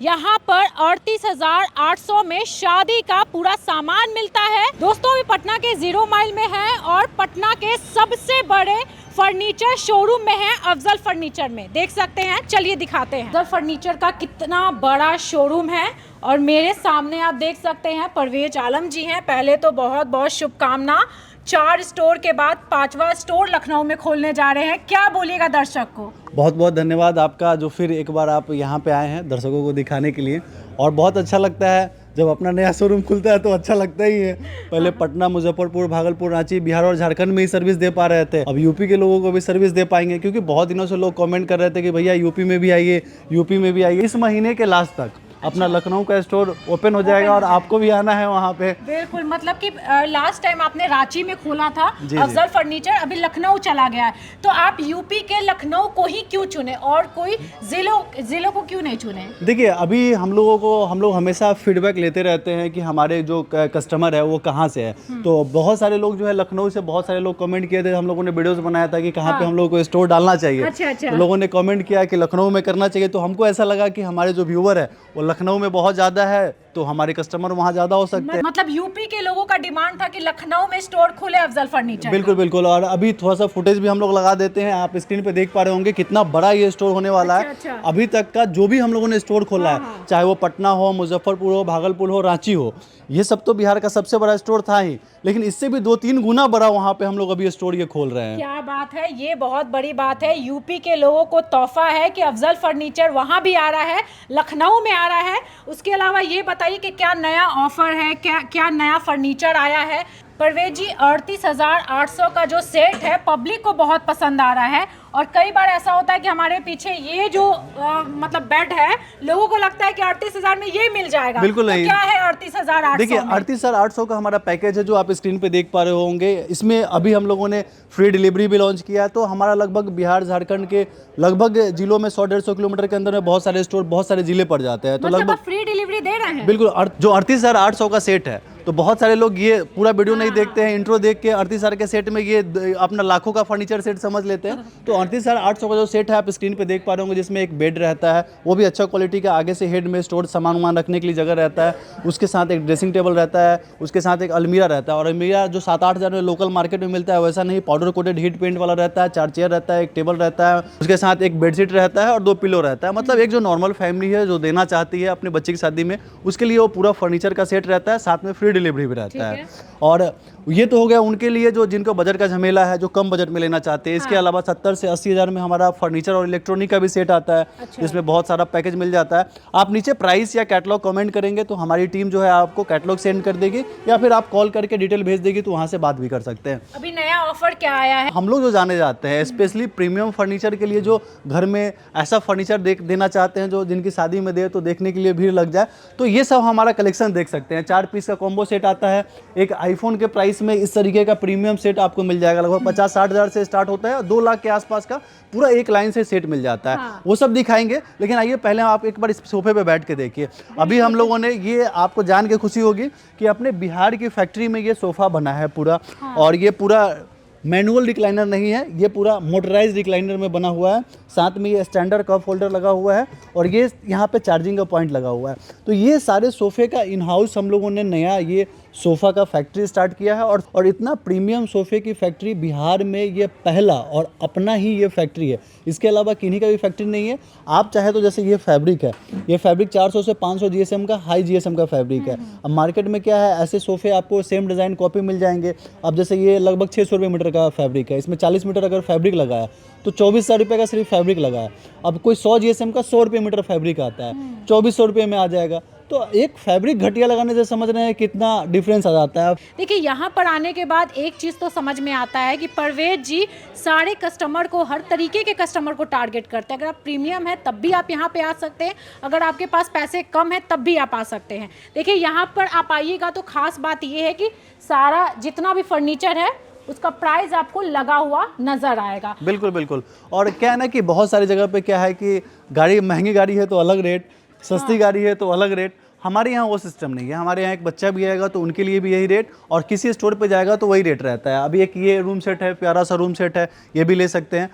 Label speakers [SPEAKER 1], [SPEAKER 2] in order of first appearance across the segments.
[SPEAKER 1] यहाँ पर 38,800 में शादी का पूरा सामान मिलता है। दोस्तों अभी पटना के 0 माइल में है और पटना के सबसे बड़े फर्नीचर शोरूम में है, अफजल फर्नीचर में। देख सकते हैं, चलिए दिखाते हैं अफजल फर्नीचर का कितना बड़ा शोरूम है। और मेरे सामने आप देख सकते हैं परवेज आलम जी हैं। पहले तो बहुत बहुत शुभकामना, 4 स्टोर के बाद 5वां स्टोर लखनऊ में खोलने जा रहे हैं। क्या बोलिएगा दर्शक को?
[SPEAKER 2] बहुत बहुत धन्यवाद आपका, जो फिर एक बार आप यहाँ पे आए हैं दर्शकों को दिखाने के लिए। और बहुत अच्छा लगता है जब अपना नया शोरूम खुलता है तो अच्छा लगता ही है। पहले पटना, मुजफ्फरपुर, भागलपुर, रांची, बिहार और झारखंड में ही सर्विस दे पा रहे थे। अब यूपी के लोगों को भी सर्विस दे पाएंगे, क्योंकि बहुत दिनों से लोग कमेंट कर रहे थे कि भैया यूपी में भी आइए, यूपी में भी आइए। इस महीने के लास्ट तक अपना लखनऊ का स्टोर ओपन हो जाएगा और आपको भी आना है वहाँ पे।
[SPEAKER 1] बिल्कुल, मतलब कि लास्ट टाइम आपने रांची में खोला था अफजल फर्नीचर, अभी लखनऊ चला गया है। तो आप यूपी के लखनऊ को ही क्यों चुने और कोई जिलों को क्यों नहीं चुने?
[SPEAKER 2] देखिए, अभी हम लोग हमेशा फीडबैक लेते रहते हैं कि हमारे जो कस्टमर है वो कहाँ से है। तो बहुत सारे लोग जो है लखनऊ से, बहुत सारे लोग कमेंट किए थे। हम लोगों ने वीडियोस बनाया था कि कहाँ पे हम लोग को स्टोर डालना चाहिए।
[SPEAKER 1] अच्छा।
[SPEAKER 2] तो लोगों ने कमेंट किया कि लखनऊ में करना चाहिए। तो हमको ऐसा लगा कि हमारे जो व्यूअर है वो लखनऊ में बहुत ज़्यादा है, तो हमारे कस्टमर वहाँ ज़्यादा हो सकते हैं।
[SPEAKER 1] मतलब यूपी के लोगों का डिमांड था कि लखनऊ में स्टोर खुले अफजल फर्नीचर।
[SPEAKER 2] बिल्कुल। और अभी थोड़ा सा फुटेज भी हम लोग लगा देते हैं। आप स्क्रीन पे देख पा रहे होंगे कितना बड़ा ये स्टोर होने वाला है।
[SPEAKER 1] अच्छा।
[SPEAKER 2] अभी तक का जो भी हम लोगों ने स्टोर खोला है, चाहे वो पटना हो, मुजफ्फरपुर हो, भागलपुर हो, रांची हो, ये सब तो बिहार का सबसे बड़ा स्टोर था ही, लेकिन इससे भी 2-3 गुना बड़ा वहाँ पे हम लोग अभी स्टोर ये खोल रहे हैं।
[SPEAKER 1] क्या बात है, ये बहुत बड़ी बात है। यूपी के लोगों को तोहफा है कि अफजल फर्नीचर वहाँ भी आ रहा है, लखनऊ में आ रहा है। उसके अलावा ये बताइए कि क्या नया ऑफर है, क्या नया फर्नीचर आया है? परवेज जी, 38,800 का जो सेट है पब्लिक को बहुत पसंद आ रहा है। और कई बार ऐसा होता है कि हमारे पीछे ये जो मतलब बेड है, लोगों को लगता है कि 38,000 में ये मिल जाएगा।
[SPEAKER 2] बिल्कुल नहीं।
[SPEAKER 1] तो क्या है 38,800?
[SPEAKER 2] देखिए, 38,800 का हमारा पैकेज है जो आप स्क्रीन पे देख पा रहे होंगे। इसमें अभी हम लोगों ने फ्री डिलीवरी भी लॉन्च किया है। तो हमारा लगभग बिहार, झारखंड के लगभग जिलों में 100-150 किलोमीटर के अंदर में बहुत सारे स्टोर, बहुत सारे जिले पड़ जाते हैं। तो
[SPEAKER 1] मतलब
[SPEAKER 2] लगभग
[SPEAKER 1] फ्री डिलीवरी दे रहे हैं।
[SPEAKER 2] बिल्कुल। जो 38,800 का सेट है, तो बहुत सारे लोग ये पूरा वीडियो नहीं देखते हैं, इंट्रो देख के 38,000 के सेट में ये अपना लाखों का फर्नीचर सेट समझ लेते हैं। तो 38,800 का जो सेट है आप स्क्रीन पे देख पा रहे होंगे, जिसमें एक बेड रहता है, वो भी अच्छा क्वालिटी का, आगे से हेड में स्टोर सामान रखने के लिए जगह रहता है। उसके साथ एक ड्रेसिंग टेबल रहता है, उसके साथ एक अलमीरा रहता है। और अलमीरा जो 7-8 हज़ार में लोकल मार्केट में मिलता है वैसा नहीं, पाउडर कोटेड हीट पेंट वाला रहता है। 4 चेयर रहता है, एक टेबल रहता है, उसके साथ एक बेडशीट रहता है और 2 पिलो रहता है। मतलब एक जो नॉर्मल फैमिली है जो देना चाहती है अपने बच्चे की शादी में, उसके लिए वो पूरा फर्नीचर का सेट रहता है, साथ में फ्री डिलीवरी भी रहता है। और ये तो हो गया उनके लिए जो जिनको बजट का झमेला है, जो कम बजट में लेना चाहते हैं। इसके अलावा 70 से 80 हज़ार में हमारा फर्नीचर और इलेक्ट्रॉनिक का भी सेट आता है। जिसमें बहुत सारा पैकेज मिल जाता है। आप नीचे प्राइस या कैटलॉग कमेंट करेंगे तो हमारी टीम जो है आपको कैटलॉग सेंड कर देगी, या फिर आप कॉल करके डिटेल भेज देगी, तो वहाँ से बात भी कर सकते हैं।
[SPEAKER 1] अभी नया ऑफर क्या आया है?
[SPEAKER 2] हम लोग जो जाने जाते हैं स्पेशली प्रीमियम फर्नीचर के लिए, जो घर में ऐसा फर्नीचर देना चाहते हैं जो जिनकी शादी में दे तो देखने के लिए भीड़ लग जाए, तो ये सब हमारा कलेक्शन देख सकते हैं। 4 पीस का कॉम्बो सेट आता है। एक आईफोन के प्राइस में इस तरीके का प्रीमियम सेट आपको मिल जाएगा। लगभग 50-60 हज़ार से स्टार्ट होता है, 2 लाख के आसपास का पूरा एक लाइन से सेट मिल जाता है। वो सब दिखाएंगे, लेकिन आइए पहले आप एक बार इस सोफे पे बैठ के देखिए। अभी हम लोगों ने, ये आपको जान के खुशी होगी कि अपने बिहार की फैक्ट्री में ये सोफा बना है पूरा। और ये पूरा मैनुअल रिक्लाइनर नहीं है, ये पूरा मोटराइज रिक्लाइनर में बना हुआ है। साथ में ये स्टैंडर्ड कप होल्डर लगा हुआ है और ये यहाँ पे चार्जिंग का पॉइंट लगा हुआ है। तो ये सारे सोफ़े का इन हाउस हम लोगों ने नया ये सोफ़ा का फैक्ट्री स्टार्ट किया है। और इतना प्रीमियम सोफ़े की फैक्ट्री बिहार में ये पहला और अपना ही ये फैक्ट्री है। इसके अलावा किन्हीं का भी फैक्ट्री नहीं है। आप चाहे तो जैसे ये फैब्रिक है, ये फैब्रिक 400 से 500 GSM का हाई GSM का फैब्रिक है। अब मार्केट में क्या है, ऐसे सोफ़े आपको सेम डिज़ाइन कॉपी मिल जाएंगे। अब जैसे ये लगभग 600 रुपये मीटर का फैब्रिक है, इसमें 40 मीटर अगर फैब्रिक लगा है तो 24,000 रुपये का सिर्फ फैब्रिक लगा है। अब कोई 100 GSM का 100 रुपये मीटर फैब्रिक आता है, 2400 रुपये में आ जाएगा। तो एक फैब्रिक घटिया लगाने से समझ रहे हैं कितना डिफरेंस आ जाता है।
[SPEAKER 1] देखिए, यहाँ पर आने के बाद एक चीज़ तो समझ में आता है कि परवेज जी सारे कस्टमर को, हर तरीके के कस्टमर को टारगेट करते हैं। अगर आप प्रीमियम है तब भी आप यहाँ पे आ सकते हैं, अगर आपके पास पैसे कम है तब भी आप आ सकते हैं। देखिए, यहाँ पर आप आइएगा तो खास बात ये है कि सारा जितना भी फर्नीचर है उसका प्राइस आपको लगा हुआ नजर आएगा।
[SPEAKER 2] बिल्कुल। और क्या है ना कि बहुत सारी जगह पे क्या है कि गाड़ी, महंगी गाड़ी है तो अलग रेट, सस्ती गाड़ी है तो अलग रेट। हमारे यहाँ वो सिस्टम नहीं है। हमारे यहाँ एक बच्चा भी आएगा तो उनके लिए भी यही रेट, और किसी स्टोर पे जाएगा तो वही रेट रहता है। अभी एक ये रूम सेट है, प्यारा सा रूम सेट है, ये भी ले सकते हैं।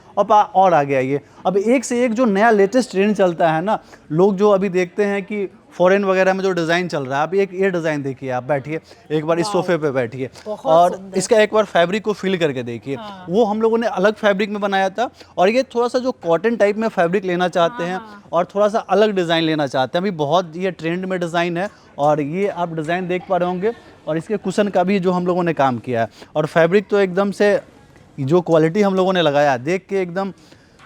[SPEAKER 2] और आ गया ये, अब एक से एक जो नया लेटेस्ट ट्रेंड चलता है ना, लोग जो अभी देखते हैं कि फॉरेन वगैरह में जो डिज़ाइन चल रहा है, आप एक ये डिज़ाइन देखिए, आप बैठिए एक बार इस सोफे पे बैठिए और इसका एक बार फैब्रिक को फील करके देखिए। वो हम लोगों ने अलग फैब्रिक में बनाया था, और ये थोड़ा सा जो कॉटन टाइप में फैब्रिक लेना चाहते हैं और थोड़ा सा अलग डिज़ाइन लेना चाहते हैं, अभी बहुत ये ट्रेंड में डिज़ाइन है। और ये आप डिज़ाइन देख पा रहे होंगे, और इसके कुशन का भी जो हम लोगों ने काम किया है, और फैब्रिक तो एकदम से जो क्वालिटी हम लोगों ने लगाया देख के एकदम,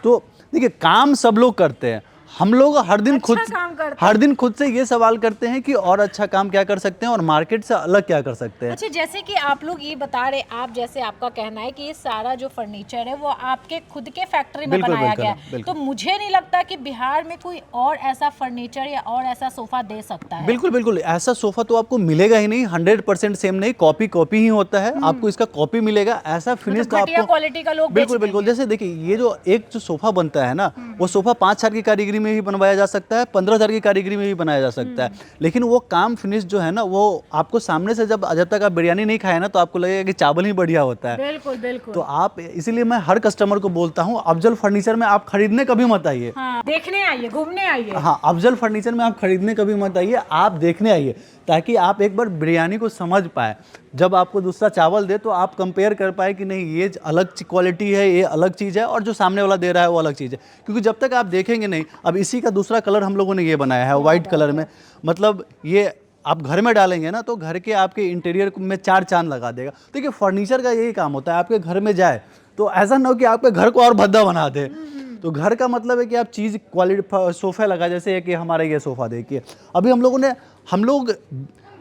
[SPEAKER 2] तो देखिए काम सब लोग करते हैं। हम लोग हर दिन खुद से ये सवाल करते हैं कि और अच्छा काम क्या कर सकते हैं और मार्केट से अलग क्या कर सकते हैं।
[SPEAKER 1] अच्छा, जैसे कि आप लोग ये बता रहे, आप जैसे आपका कहना है कि ये सारा जो फर्नीचर है वो आपके खुद के फैक्ट्री में बनाया गया है, तो मुझे नहीं लगता कि बिहार में कोई और ऐसा फर्नीचर या और ऐसा सोफा दे सकता है।
[SPEAKER 2] बिल्कुल बिल्कुल, ऐसा सोफा तो आपको मिलेगा ही नहीं, 100% सेम नहीं, कॉपी ही होता है। आपको इसका कॉपी मिलेगा, ऐसा फिनिश तो आपको
[SPEAKER 1] क्वालिटी का लोग
[SPEAKER 2] बिल्कुल। जैसे देखिए, ये जो सोफा बनता है ना, वो सोफा 5 साल की कारीगरी में भी बनवाया जा सकता है, 15,000 की कारीगरी में भी बनाया जा सकता है, लेकिन वो काम फिनिश जो है ना, वो आपको सामने से जब तक आप बिरयानी नहीं खाए ना, तो आपको लगेगा कि चावल ही बढ़िया होता है।
[SPEAKER 1] बिल्कुल।
[SPEAKER 2] तो आप, इसीलिए मैं हर कस्टमर को बोलता हूँ, अफजल फर्नीचर में आप खरीदने कभी मत आइए।
[SPEAKER 1] देखने आइए, घूमने आइए।
[SPEAKER 2] हाँ, अफजल फर्नीचर में आप खरीदने कभी मत आइए, आप देखने आइए, ताकि आप एक बार बिरयानी को समझ पाए। जब आपको दूसरा चावल दे तो आप कंपेयर कर पाए कि नहीं, ये अलग क्वालिटी है, ये अलग चीज़ है, और जो सामने वाला दे रहा है वो अलग चीज़ है। क्योंकि जब तक आप देखेंगे नहीं, अब इसी का दूसरा कलर हम लोगों ने ये बनाया है वाइट कलर में, मतलब ये आप घर में डालेंगे ना, तो घर के आपके इंटीरियर में 4 चांद लगा देगा। देखिए, फर्नीचर का यही काम होता है, आपके घर में जाए तो ऐसा ना हो कि आपके घर को और भद्दा बना दे। तो घर का मतलब है कि आप चीज़ क्वालिटी, सोफा लगा, जैसे कि हमारा ये सोफ़ा देखिए, अभी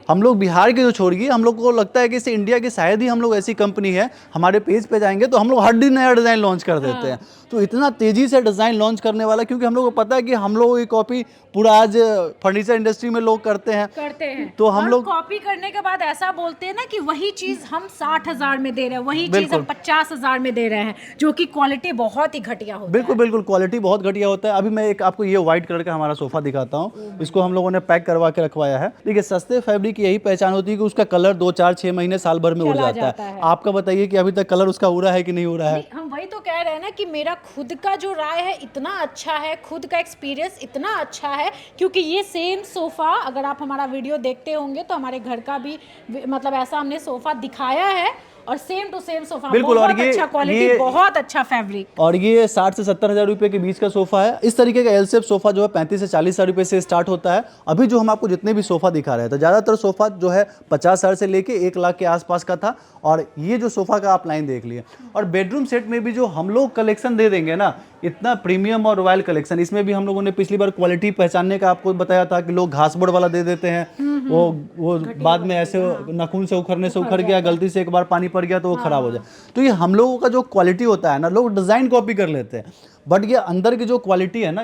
[SPEAKER 2] हम लोग बिहार के जो छोड़िए, हम लोग को लगता है कि इसे इंडिया की शायद ही हम लोग ऐसी कंपनी है, हमारे पेज पे जाएंगे तो हम लोग हर दिन नया डिज़ाइन लॉन्च कर देते हैं। तो इतना तेज़ी से डिज़ाइन लॉन्च करने वाला, क्योंकि हम लोग को पता है कि हम लोग की कॉपी पूरा आज फर्नीचर इंडस्ट्री में लोग करते हैं। तो हम लोग
[SPEAKER 1] कॉपी करने के बाद ऐसा बोलते हैं ना कि वही चीज़ हम 60,000 में दे रहे हैं, वही चीज़ हम 50,000 में दे रहे हैं, जो कि क्वालिटी बहुत ही घटिया होती है।
[SPEAKER 2] बिल्कुल, क्वालिटी बहुत घटिया होता है। अभी मैं एक आपको ये व्हाइट कलर का हमारा सोफ़ा दिखाता हूँ, इसको हम लोगों ने पैक करवा के रखवाया है। देखिए, सस्ते फैब्रिक की यही पहचान होती है कि उसका कलर 2, 4, 6 महीने, साल भर में उड़ जाता है। आपका बताइए कि अभी तक कलर उसका उड़ा है कि नहीं उड़ा है?
[SPEAKER 1] हम वही तो कह रहे हैं ना कि मेरा खुद का जो राय है इतना अच्छा है, खुद का एक्सपीरियंस इतना अच्छा है, क्योंकि ये सेम सोफ़ा, अगर आप हमारा वीडियो देखते होंगे तो हमारे घर का भी मतलब ऐसा हमने सोफ़ा दिखाया है, और सेम टू सेम सोफा,
[SPEAKER 2] बिल्कुल।
[SPEAKER 1] बहुत
[SPEAKER 2] और ये
[SPEAKER 1] अच्छा क्वालिटी, बहुत अच्छा फैब्रिक,
[SPEAKER 2] और ये 60 से 70 हज़ार रुपये के बीच का सोफा है। इस तरीके का एल शेप सोफा जो है 35 से 40 हज़ार रुपये से स्टार्ट होता है। अभी जो हम आपको जितने भी सोफा दिखा रहे थे, ज़्यादातर सोफा जो है 50,000 से लेके 1 लाख के आसपास का था। और ये जो सोफा का आप लाइन देख लिए, और बेडरूम सेट में भी जो हम लोग कलेक्शन दे देंगे ना, इतना प्रीमियम और रॉयल कलेक्शन, इसमें भी हम लोगों ने पिछली बार क्वालिटी पहचानने का आपको बताया था कि लोग घास बोर्ड वाला दे देते हैं, वो बाद में ऐसे नाखून से उखड़ने से उखड़ गया, गलती से एक बार पानी पड़ गया तो वो खराब हो जाए। तो ये हम लोगों का जो क्वालिटी होता है ना, लोग डिज़ाइन कॉपी कर लेते हैं, बट ये अंदर की जो क्वालिटी है ना,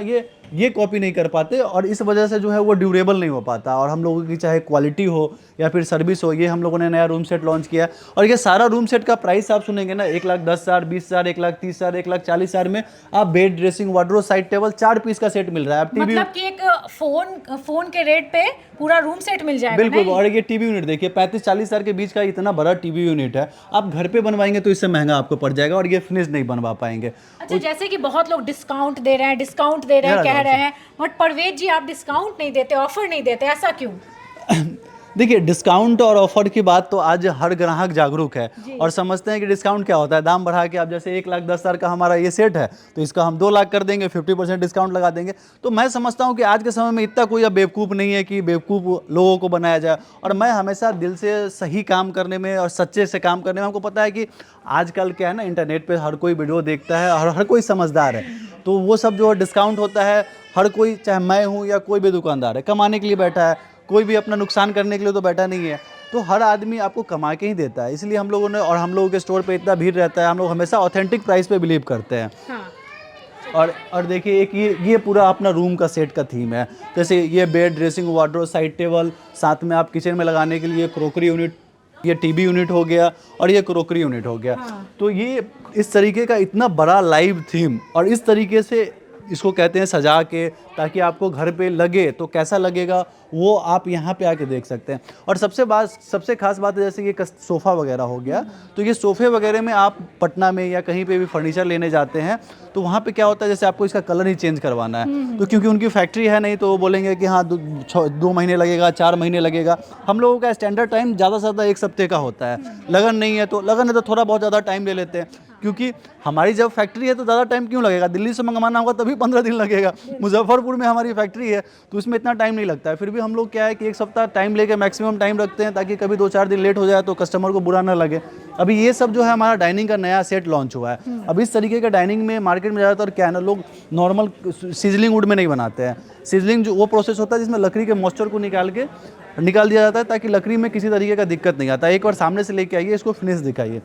[SPEAKER 2] ये कॉपी नहीं कर पाते, और इस वजह से जो है वो ड्यूरेबल नहीं हो पाता। और हम लोगों की चाहे क्वालिटी हो या फिर सर्विस हो, ये हम लोगों ने नया रूम सेट लॉन्च किया। और ये सारा रूम सेट का प्राइस आप सुनेंगे ना, 1,10,000, 20,000, 1,30,000, 1,40,000 में आप bed, dressing, wardrobe, side table 4 piece का सेट मिल रहा है। आप टीवी,
[SPEAKER 1] मतलब कि एक फोन के रेट पे पूरा रूम सेट मिल जाएगा।
[SPEAKER 2] बिल्कुल। और ये टीवी यूनिट देखिए, 35-40 हज़ार के बीच का इतना बड़ा टीवी यूनिट है। आप घर पे बनवाएंगे तो इससे महंगा आपको पड़ जाएगा, और ये फिनिश नहीं बनवा पाएंगे।
[SPEAKER 1] अच्छा, जैसे कि बहुत लोग डिस्काउंट दे रहे हैं, कह रहे हैं, बट परवेज जी आप डिस्काउंट नहीं देते, ऑफर नहीं देते, ऐसा क्यों?
[SPEAKER 2] देखिए, डिस्काउंट और ऑफर की बात तो आज हर ग्राहक जागरूक है और समझते हैं कि डिस्काउंट क्या होता है। दाम बढ़ा के, आप जैसे 1,10,000 का हमारा ये सेट है तो इसका हम 2 लाख कर देंगे, 50% डिस्काउंट लगा देंगे। तो मैं समझता हूँ कि आज के समय में इतना कोई अब बेवकूफ़ नहीं है कि बेवकूफ़ लोगों को बनाया जाए। और मैं हमेशा दिल से सही काम करने में और सच्चे से काम करने में, हमको पता है कि आजकल क्या है ना, इंटरनेट पर हर कोई वीडियो देखता है और हर कोई समझदार है। तो वो सब जो डिस्काउंट होता है, हर कोई, चाहे मैं हूँ या कोई भी दुकानदार है, कमाने के लिए बैठा है, कोई भी अपना नुकसान करने के लिए तो बैठा नहीं है। तो हर आदमी आपको कमा के ही देता है। इसलिए हम लोगों ने, और हम लोगों के स्टोर पे इतना भीड़ रहता है, हम लोग हमेशा ऑथेंटिक प्राइस पे बिलीव करते हैं। हाँ। और देखिए, एक ये पूरा अपना रूम का सेट का थीम है। जैसे ये bed, dressing, wardrobe, side table, साथ में आप किचन में लगाने के लिए क्रोकरी यूनिट, ये टीवी यूनिट हो गया और ये क्रोकरी यूनिट हो गया। हाँ। तो ये इस तरीके का इतना बड़ा लाइव थीम, और इस तरीके से इसको कहते हैं सजा के, ताकि आपको घर पे लगे तो कैसा लगेगा वो आप यहाँ पे आके देख सकते हैं। और सबसे खास बात है, जैसे ये सोफ़ा वगैरह हो गया, तो ये सोफ़े वगैरह में आप पटना में या कहीं पे भी फर्नीचर लेने जाते हैं तो वहाँ पे क्या होता है, जैसे आपको इसका कलर ही चेंज करवाना है, तो क्योंकि उनकी फैक्ट्री है नहीं, तो वो बोलेंगे कि हाँ 2 महीने लगेगा, 4 महीने लगेगा। हम लोगों का स्टैंडर्ड टाइम ज़्यादा से ज़्यादा 1 हफ्ते का होता है। लगन है तो थोड़ा बहुत ज़्यादा टाइम ले लेते हैं, क्योंकि हमारी जब फैक्ट्री है तो ज़्यादा टाइम क्यों लगेगा, दिल्ली से मंगवाना होगा तभी 15 दिन लगेगा। मुजफ्फरपुर में हमारी फैक्ट्री है तो उसमें इतना टाइम नहीं लगता है। फिर भी हम लोग क्या है कि 1 सप्ताह टाइम लेके मैक्सिमम टाइम रखते हैं, ताकि कभी 2-4 दिन लेट हो जाए तो कस्टमर को बुरा ना लगे। अभी ये सब जो है हमारा डाइनिंग का नया सेट लॉन्च हुआ है। अब इस तरीके का डाइनिंग में मार्केट में ज़्यादातर क्या है ना, लोग नॉर्मल सीजलिंग वुड में नहीं बनाते हैं। सीजलिंग जो वो प्रोसेस होता है जिसमें लकड़ी के मॉइस्चर को निकाल दिया जाता है, ताकि लकड़ी में किसी तरीके का दिक्कत नहीं आता। एक बार सामने से लेके आइए, इसको फिनिश दिखाइए।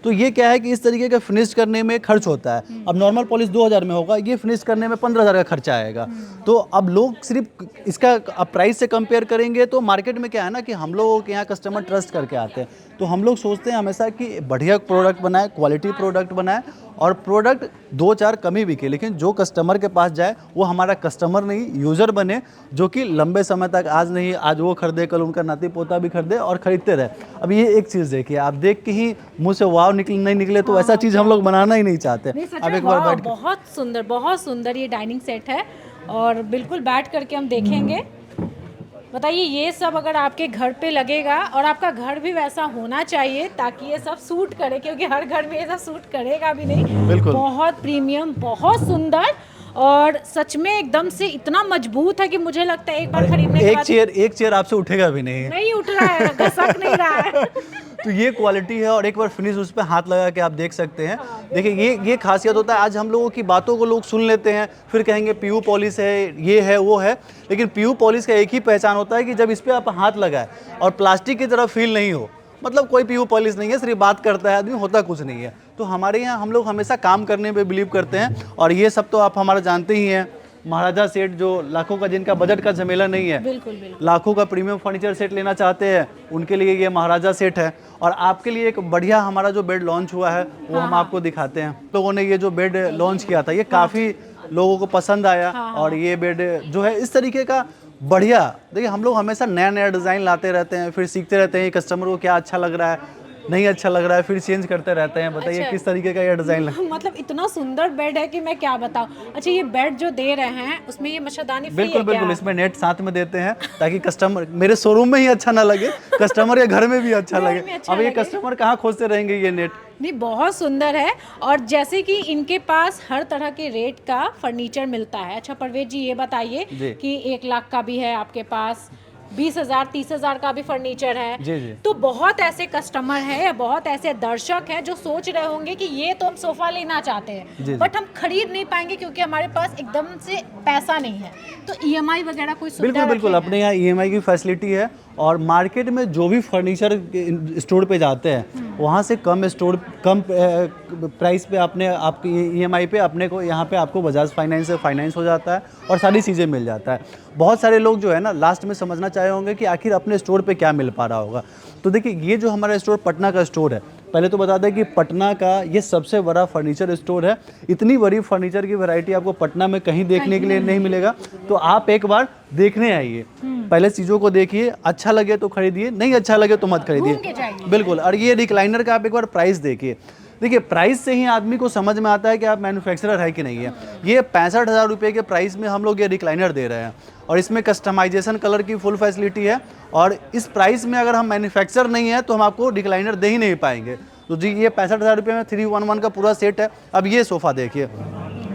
[SPEAKER 2] तो ये क्या है कि इस तरीके का फिनिश करने में खर्च होता है। अब नॉर्मल पॉलिश 2000 में होगा, ये फिनिश करने में 15,000 का खर्चा आएगा। तो अब लोग सिर्फ इसका अब प्राइस से कंपेयर करेंगे तो मार्केट में क्या है ना कि हम लोगों के यहाँ कस्टमर ट्रस्ट करके आते हैं, तो हम लोग सोचते हैं हमेशा कि बढ़िया प्रोडक्ट बनाए, क्वालिटी प्रोडक्ट बनाए और प्रोडक्ट 2-4 कम ही बिके, लेकिन जो कस्टमर के पास जाए वो हमारा कस्टमर नहीं यूज़र बने, जो कि लंबे समय तक आज वो खरीदे, कल उनका नाती पोता भी खरीदे और ख़रीदते रहे। अब ये एक चीज़ देखिए, आप देख के ही मुंह से वाव नहीं निकले तो ऐसा चीज़ हम लोग बनाना ही नहीं चाहते। अब एक बार बैठ
[SPEAKER 1] बहुत सुंदर ये डाइनिंग सेट है और बिल्कुल बैठ करके हम देखेंगे। बताइए, ये सब अगर आपके घर पे लगेगा, और आपका घर भी वैसा होना चाहिए ताकि ये सब सूट करे, क्योंकि हर घर में ये सब सूट करेगा भी नहीं।
[SPEAKER 2] बिल्कुल।
[SPEAKER 1] बहुत प्रीमियम, बहुत सुंदर, और सच में एकदम से इतना मजबूत है कि मुझे लगता है एक बार खरीदने के बाद
[SPEAKER 2] एक चेयर आपसे उठेगा भी नहीं
[SPEAKER 1] उठ रहा है, घसक नहीं रहा है।
[SPEAKER 2] तो ये क्वालिटी है, और एक बार फिनिश उस पर हाथ लगा के आप देख सकते हैं। देखिए ये खासियत होता है। आज हम लोगों की बातों को लोग सुन लेते हैं, फिर कहेंगे पीयू पॉलिश है, ये है वो है, लेकिन पीयू पॉलिश का एक ही पहचान होता है कि जब इस पर आप हाथ लगाए और प्लास्टिक की तरह फील नहीं हो, मतलब कोई पीयू पॉलिश नहीं है, सिर्फ बात करता है आदमी, होता कुछ नहीं है। तो हमारे यहाँ हम लोग हमेशा काम करने पे बिलीव करते हैं, और ये सब तो आप हमारा जानते ही हैं। महाराजा सेट जो लाखों का, जिनका बजट का झमेला नहीं है,
[SPEAKER 1] बिल्कुल।
[SPEAKER 2] लाखों का प्रीमियम फर्नीचर सेट लेना चाहते हैं, उनके लिए ये महाराजा सेट है। और आपके लिए एक बढ़िया हमारा जो बेड लॉन्च हुआ है वो हम आपको दिखाते हैं। लोगों ने ये जो बेड लॉन्च किया था, ये काफ़ी लोगों को पसंद आया, और ये बेड जो है इस तरीके का बढ़िया। देखिए, हम लोग हमेशा नया डिज़ाइन लाते रहते हैं, फिर सीखते रहते हैं कस्टमर को क्या अच्छा लग रहा है, नहीं अच्छा लग रहा है, फिर चेंज करते रहते हैं। बताइए किस तरीके का ये डिज़ाइन लगा।
[SPEAKER 1] मतलब इतना सुंदर बेड है कि मैं क्या बताऊं। अच्छा, ये बेड जो दे रहे हैं उसमें ये मच्छरदानी फ्री है क्या?
[SPEAKER 2] बिल्कुल, इसमें नेट साथ में देते हैं, ताकि कस्टमर मेरे शोरूम में ही अच्छा ना लगे, कस्टमर या घर में भी अच्छा लगे। अब ये कस्टमर कहाँ खोजते रहेंगे ये नेट।
[SPEAKER 1] नहीं, बहुत सुंदर है। और जैसे कि इनके पास हर तरह के रेट का फर्नीचर मिलता है। अच्छा परवेज जी, ये बताइए कि 1 लाख का भी है आपके पास, 20,000 30,000 का भी फर्नीचर है।
[SPEAKER 2] जी।
[SPEAKER 1] तो बहुत ऐसे कस्टमर हैं, बहुत ऐसे दर्शक हैं जो सोच रहे होंगे कि ये तो हम सोफा लेना चाहते हैं, बट हम खरीद नहीं पाएंगे क्योंकि हमारे पास एकदम से पैसा नहीं है। तो ईएमआई वगैरह कोई सुविधा?
[SPEAKER 2] बिल्कुल, अपने यहाँ ईएमआई की फैसिलिटी है, और मार्केट में जो भी फर्नीचर स्टोर पे जाते हैं वहाँ से कम प्राइस पे आपकी ईएमआई पे अपने को यहाँ पे आपको बजाज फाइनेंस से फाइनेंस हो जाता है और सारी चीज़ें मिल जाता है। बहुत सारे लोग जो है ना लास्ट में समझना चाहे होंगे कि आखिर अपने स्टोर पे क्या मिल पा रहा होगा। तो देखिए, ये जो हमारा स्टोर पटना का स्टोर है, पहले तो बता दें कि पटना का ये सबसे बड़ा फर्नीचर स्टोर है। इतनी बड़ी फर्नीचर की वैरायटी आपको पटना में कहीं देखने के लिए नहीं मिलेगा, तो आप एक बार देखने आइए, पहले चीज़ों को देखिए, अच्छा लगे तो खरीदिए, नहीं अच्छा लगे तो मत खरीदिए। बिल्कुल। और ये रिक्लाइनर का आप एक बार प्राइस देखिए। देखिए, प्राइस से ही आदमी को समझ में आता है कि आप मैन्युफैक्चरर है कि नहीं है। ये 65,000 रुपये के प्राइस में हम लोग ये रिक्लाइनर दे रहे हैं, और इसमें कस्टमाइजेशन कलर की फुल फैसिलिटी है। और इस प्राइस में अगर हम मैन्युफैक्चर नहीं है तो हम आपको रिक्लाइनर दे ही नहीं पाएंगे। तो जी, ये 65,000 रुपये में 311 का पूरा सेट है। अब ये सोफ़ा देखिए,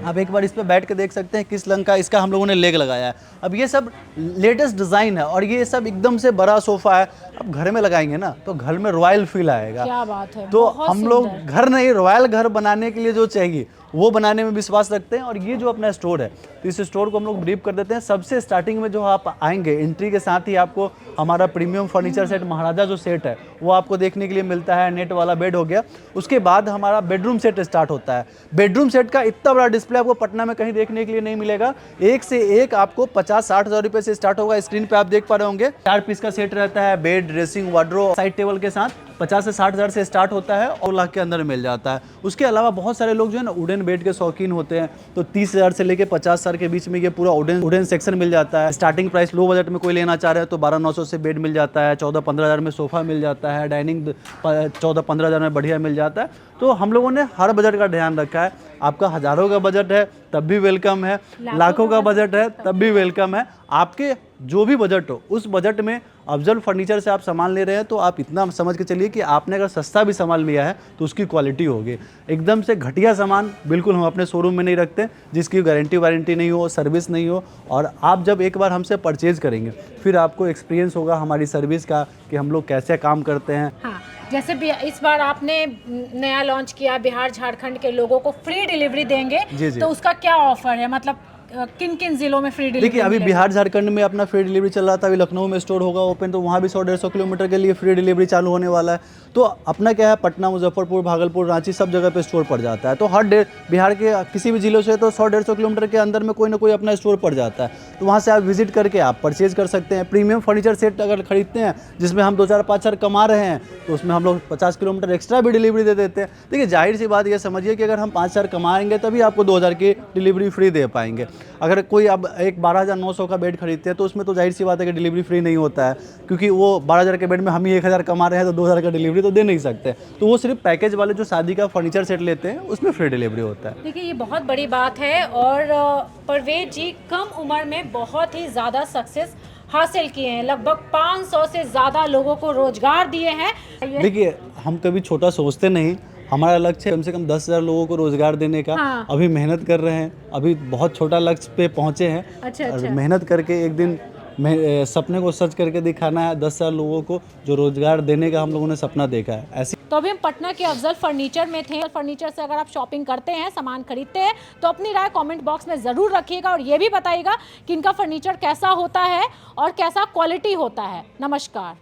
[SPEAKER 2] आप एक बार इस पर बैठ के देख सकते हैं किस रंग का इसका हम लोगों ने लेग लगाया है। अब ये सब लेटेस्ट डिज़ाइन है, और ये सब एकदम से बड़ा सोफ़ा है। अब घर में लगाएंगे ना तो घर में रॉयल फील आएगा।
[SPEAKER 1] क्या बात है।
[SPEAKER 2] तो हम लोग घर नहीं, रॉयल घर बनाने के लिए जो चाहिए वो बनाने में विश्वास रखते हैं। और ये जो अपना स्टोर है, तो इस स्टोर को हम लोग ब्रीफ कर देते हैं। सबसे स्टार्टिंग में जो आप आएंगे, एंट्री के साथ ही आपको हमारा प्रीमियम फर्नीचर सेट महाराजा जो सेट है वो आपको देखने के लिए मिलता है। नेट वाला बेड हो गया, उसके बाद हमारा बेडरूम सेट स्टार्ट होता है। बेडरूम सेट का इतना बड़ा डिस्प्ले आपको पटना में कहीं देखने के लिए नहीं मिलेगा। एक से एक आपको 50-60 हज़ार रुपये से स्टार्ट होगा। स्क्रीन पे आप देख पा रहे होंगे 4 पीस का सेट रहता है, bed, dressing, wardrobe, side table के साथ। 50 से 60 हज़ार से स्टार्ट होता है और लाख के अंदर मिल जाता है। उसके अलावा बहुत सारे लोग जो है ना वुडन बेड के शौकीन होते हैं, तो 30 हज़ार से लेके 50 हज़ार के बीच में ये पूरा वुडन सेक्शन मिल जाता है। स्टार्टिंग प्राइस लो बजट में कोई लेना चाह रहा है तो 12,900 से बेड मिल जाता है, 14-15 हज़ार में सोफ़ा मिल जाता है, डाइनिंग 14-15 हज़ार में बढ़िया मिल जाता है। तो हम लोगों ने हर बजट का ध्यान रखा है। आपका हज़ारों का बजट है तब भी वेलकम है, लाखों का बजट है तब भी वेलकम है। आपके जो भी बजट हो उस बजट में अफजल फर्नीचर से आप सामान ले रहे हैं तो आप इतना समझ के चलिए कि आपने अगर सस्ता भी सामान लिया है तो उसकी क्वालिटी होगी। एकदम से घटिया सामान बिल्कुल हम अपने शोरूम में नहीं रखते, जिसकी गारंटी वारंटी नहीं हो, सर्विस नहीं हो। और आप जब एक बार हमसे परचेज़ करेंगे फिर आपको एक्सपीरियंस होगा हमारी सर्विस का कि हम लोग कैसे काम करते हैं।
[SPEAKER 1] हाँ, जैसे भी इस बार आपने नया लॉन्च किया, बिहार झारखंड के लोगों को फ्री डिलीवरी देंगे।
[SPEAKER 2] जी जी।
[SPEAKER 1] तो उसका क्या ऑफर है, मतलब किन किन जिलों में फ्री डिलीवरी?
[SPEAKER 2] देखिए अभी बिहार झारखंड में अपना फ्री डिलीवरी चल रहा था, अभी लखनऊ में स्टोर होगा ओपन, तो वहाँ भी 100-150 किलोमीटर के लिए फ्री डिलीवरी चालू होने वाला है। तो अपना क्या है, पटना, मुजफ्फरपुर, भागलपुर, रांची सब जगह पे स्टोर पड़ जाता है। तो हर बिहार के किसी भी जिलों से तो 100-150 किलोमीटर के अंदर में कोई ना कोई अपना स्टोर पड़ जाता है। तो वहाँ से आप विजिट करके आप परचेज कर सकते हैं। प्रीमियम फर्नीचर सेट अगर खरीदते हैं जिसमें हम 2-4-5 कमा रहे हैं तो उसमें हम लोग 50 किलोमीटर एक्स्ट्रा भी डिलीवरी दे देते हैं। देखिए जाहिर सी बात ये समझिए कि अगर हम 5 कमाएंगे तभी आपको 2,000 की डिलीवरी फ्री दे पाएंगे। अगर कोई अब एक 12,900 का बेड खरीदते हैं तो उसमें तो जाहिर सी बात है कि डिलीवरी फ्री नहीं होता है, क्योंकि वो 12,000 के बेड में हम ही 1,000 कमा रहे हैं तो 2,000 का डिलीवरी तो दे नहीं सकते। तो वो सिर्फ पैकेज वाले जो शादी का फर्नीचर सेट लेते हैं उसमें फ्री डिलीवरी होता है।
[SPEAKER 1] देखिए ये बहुत बड़ी बात है और परवेज जी कम उम्र में बहुत ही ज़्यादा सक्सेस हासिल किए हैं, लगभग 500 से ज़्यादा लोगों को रोजगार दिए हैं।
[SPEAKER 2] देखिए हम कभी छोटा सोचते नहीं, हमारा लक्ष्य है कम से कम 10,000 लोगों को रोजगार देने का।
[SPEAKER 1] हाँ।
[SPEAKER 2] अभी मेहनत कर रहे हैं, अभी बहुत छोटा लक्ष्य पे पहुंचे हैं।
[SPEAKER 1] अच्छा,
[SPEAKER 2] और
[SPEAKER 1] अच्छा।
[SPEAKER 2] मेहनत करके एक दिन सपने को सच करके दिखाना है। 10,000 लोगों को जो रोजगार देने का हम लोगों ने सपना देखा है। ऐसी
[SPEAKER 1] तो अभी हम पटना के अफजल फर्नीचर में थे। फर्नीचर से अगर आप शॉपिंग करते हैं, सामान खरीदते हैं तो अपनी राय कमेंट बॉक्स में ज़रूर रखिएगा और ये भी बताइएगा कि इनका फर्नीचर कैसा होता है और कैसा क्वालिटी होता है। नमस्कार।